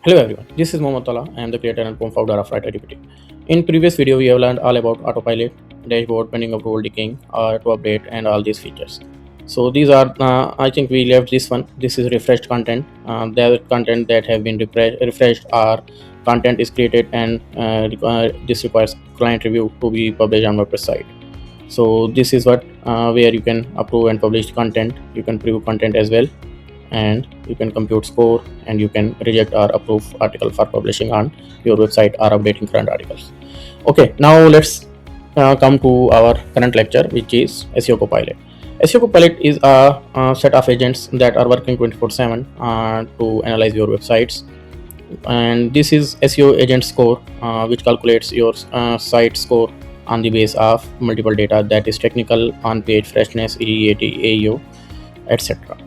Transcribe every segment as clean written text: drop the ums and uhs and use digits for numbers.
Hello everyone, this is Mohammed Tala. I am the creator and co-founder of Writer-GPT. In previous video, we have learned all about Autopilot, dashboard, pending approval, decaying, to update, and all these features. So these are, I think we left this one. This is refreshed content. The content that have been refreshed or content is created and this requires client review to be published on WordPress site. So this is what where you can approve and publish content. You can preview content as well, and you can compute score, and you can reject or approve article for publishing on your website or updating current articles. Okay, now let's come to our current lecture, which is SEO Copilot. SEO Copilot is a set of agents that are working 24/7 to analyze your websites, and this is SEO Agent Score, which calculates your site score on the base of multiple data, that is technical, on-page, freshness, EAT, AEO, etc.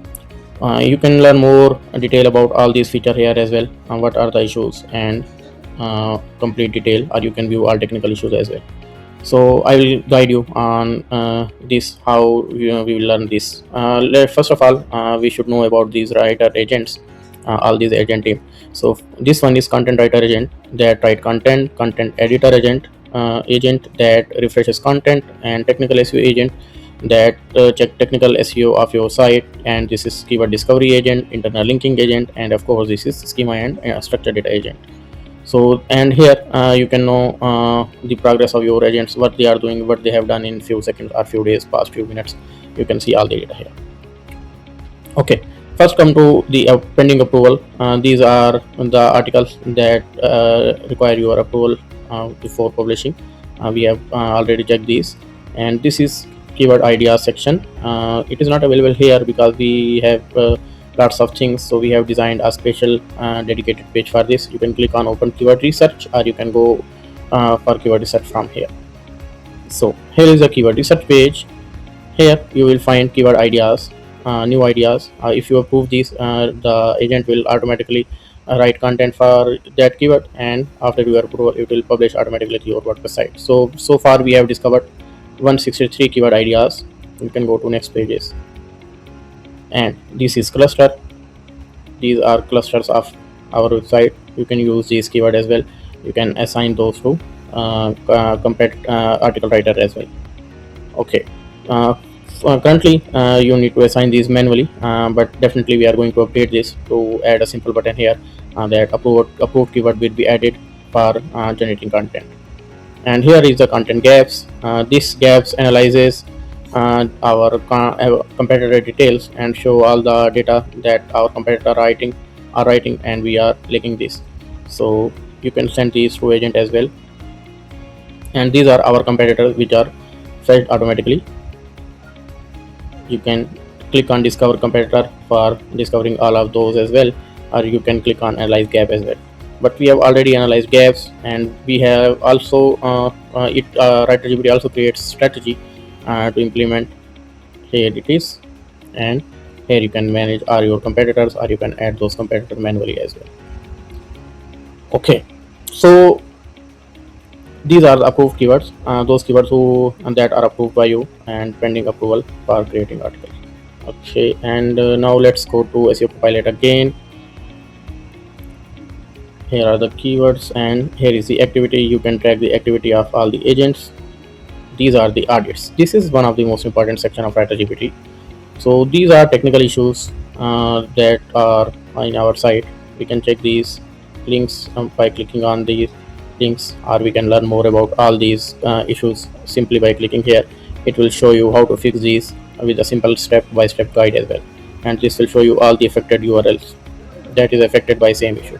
You can learn more detail about all these features here as well, what are the issues, and complete detail, or you can view all technical issues as well. So I will guide you on this, how we will learn this. First of all, we should know about these writer agents, all these agent team. So this one is content writer agent that write content, content editor agent, agent that refreshes content, and technical SEO agent that check technical SEO of your site, and this is keyword discovery agent, internal linking agent, and of course this is schema and structured data agent. So, and here you can know the progress of your agents, what they are doing, what they have done in few seconds or few days, past few minutes. You can see all the data here. Okay, first come to the pending approval. These are the articles that require your approval before publishing. We have already checked these, and this is keyword idea section. It is not available here because we have lots of things, so we have designed a special dedicated page for this. You can click on open keyword research, or you can go for keyword research from here. So here is the keyword research page. Here you will find keyword ideas, new ideas. If you approve these, the agent will automatically write content for that keyword, and after your approval it will publish automatically to your WordPress site. So far we have discovered 163 keyword ideas. You can go to next pages, and this is cluster. These are clusters of our website. You can use these keyword as well. You can assign those to article writer as well. Okay, currently you need to assign these manually, but definitely we are going to update this to add a simple button here that approved keyword will be added for generating content. And here is the content gaps. This gaps analyzes our competitor details and show all the data that our competitor are writing, and we are linking this. So you can send these to agent as well. And these are our competitors which are fetched automatically. You can click on discover competitor for discovering all of those as well, or you can click on analyze gap as well. But we have already analyzed gaps, and we have also Writer-GPT also creates strategy to implement. Here it is, and here you can manage all your competitors, or you can add those competitors manually as well. Okay, so these are the approved keywords, those keywords that are approved by you and pending approval for creating articles. Okay, and now let's go to SEO Copilot again. Here are the keywords, and here is the activity. You can track the activity of all the agents. These are the audits. This is one of the most important section of Writer-GPT. So these are technical issues that are in our site. We can check these links by clicking on these links, or we can learn more about all these issues simply by clicking here. It will show you how to fix these with a simple step-by-step guide as well, and this will show you all the affected URLs that is affected by same issue.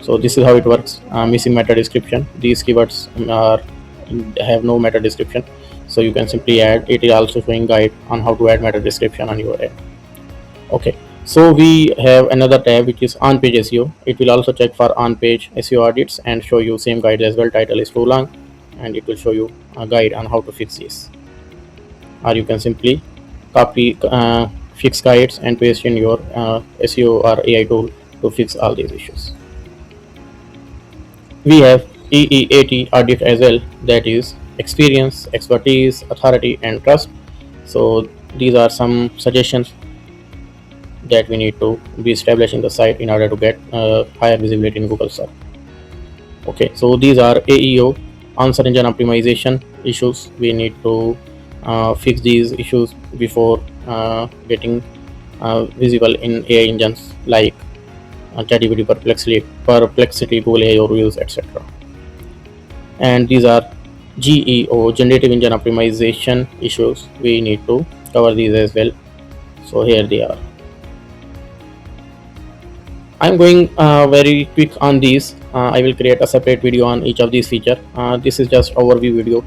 So this is how it works. Missing meta description. These keywords have no meta description, so you can simply add. It is also showing guide on how to add meta description on your ad. Okay, so we have another tab which is on page SEO. It will also check for on page SEO audits and show you same guide as well. Title is too long, and it will show you a guide on how to fix this. Or you can simply copy fix guides and paste in your SEO or AI tool to fix all these issues. We have EEAT audit as well, that is experience, expertise, authority, and trust. So these are some suggestions that we need to be establishing the site in order to get higher visibility in Google search. Okay, so these are AEO, answer engine optimization issues. We need to fix these issues before getting visible in AI engines like ChatGPT, Perplexity, Google AI Reviews, etc. And these are GEO, generative engine optimization issues. We need to cover these as well. So here they are. I'm going very quick on these. I will create a separate video on each of these features. This is just overview video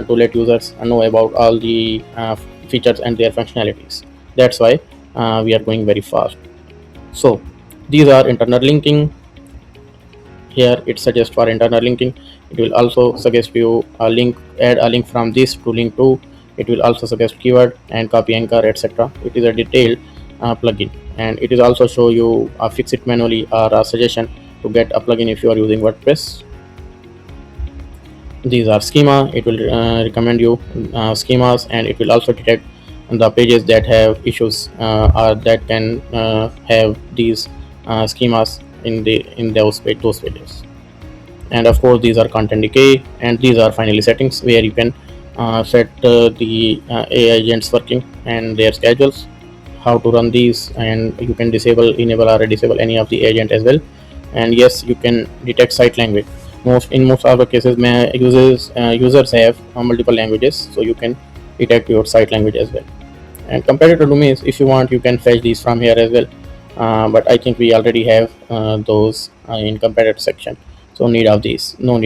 to let users know about all the features and their functionalities. That's why we are going very fast. So these are internal linking. Here it suggests for internal linking. It will also suggest you a link, add a link from this to link to. It will also suggest keyword and copy anchor, etc. It is a detailed plugin, and it is also show you fix it manually or a suggestion to get a plugin if you are using WordPress. These are schema. It will recommend you schemas, and it will also detect the pages that have issues or that can have these schemas in those pages. And of course these are content decay, and these are finally settings where you can set the AI agents working and their schedules, how to run these, and you can enable or disable any of the agent as well. And yes, you can detect site language. Most of the cases users have multiple languages, so you can detect your site language as well. And competitor domains, if you want, you can fetch these from here as well, but I think we already have those in competitor section, so no need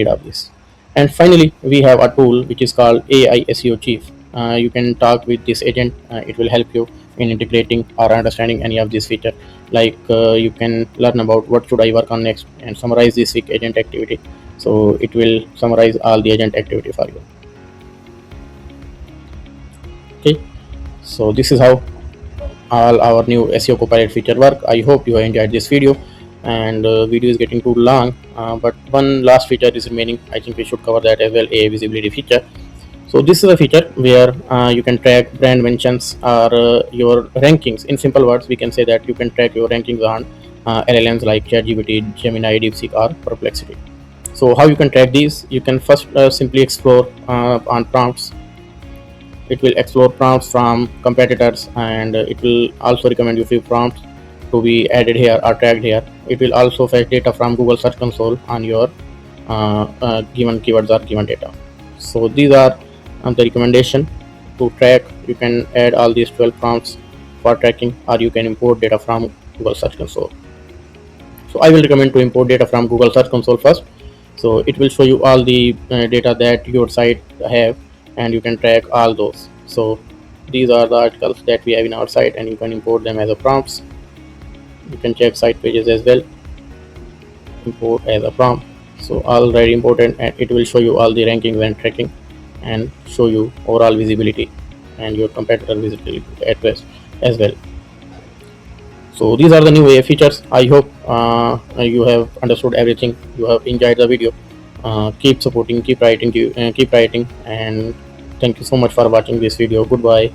of this. And finally we have a tool which is called AI SEO Chief. You can talk with this agent. It will help you in integrating or understanding any of these features. Like you can learn about what should I work on next and summarize this week agent activity. So it will summarize all the agent activity for you. Okay, so this is how all our new SEO Copilot feature work. I hope you enjoyed this video, and video is getting too long, but one last feature is remaining. I think we should cover that as well, a visibility feature. So this is a feature where you can track brand mentions or your rankings. In simple words, we can say that you can track your rankings on LLMs like ChatGPT, Gemini, DeepSeek, or Perplexity. So how you can track these? You can first simply explore on prompts. It will explore prompts from competitors, and it will also recommend you few prompts to be added here or tagged here. It will also fetch data from Google Search Console on your given keywords or given data. So these are the recommendation to track. You can add all these 12 prompts for tracking, or you can import data from Google Search Console. So I will recommend to import data from Google Search Console first. So it will show you all the data that your site have, and you can track all those. So these are the articles that we have in our site, and you can import them as a prompts. You can check site pages as well, import as a prompt. So all very important, and it will show you all the rankings and tracking, and show you overall visibility and your competitor visibility at best as well. So these are the new AI features. I hope you have understood everything. You have enjoyed the video. Keep supporting, keep writing, and thank you so much for watching this video. Goodbye.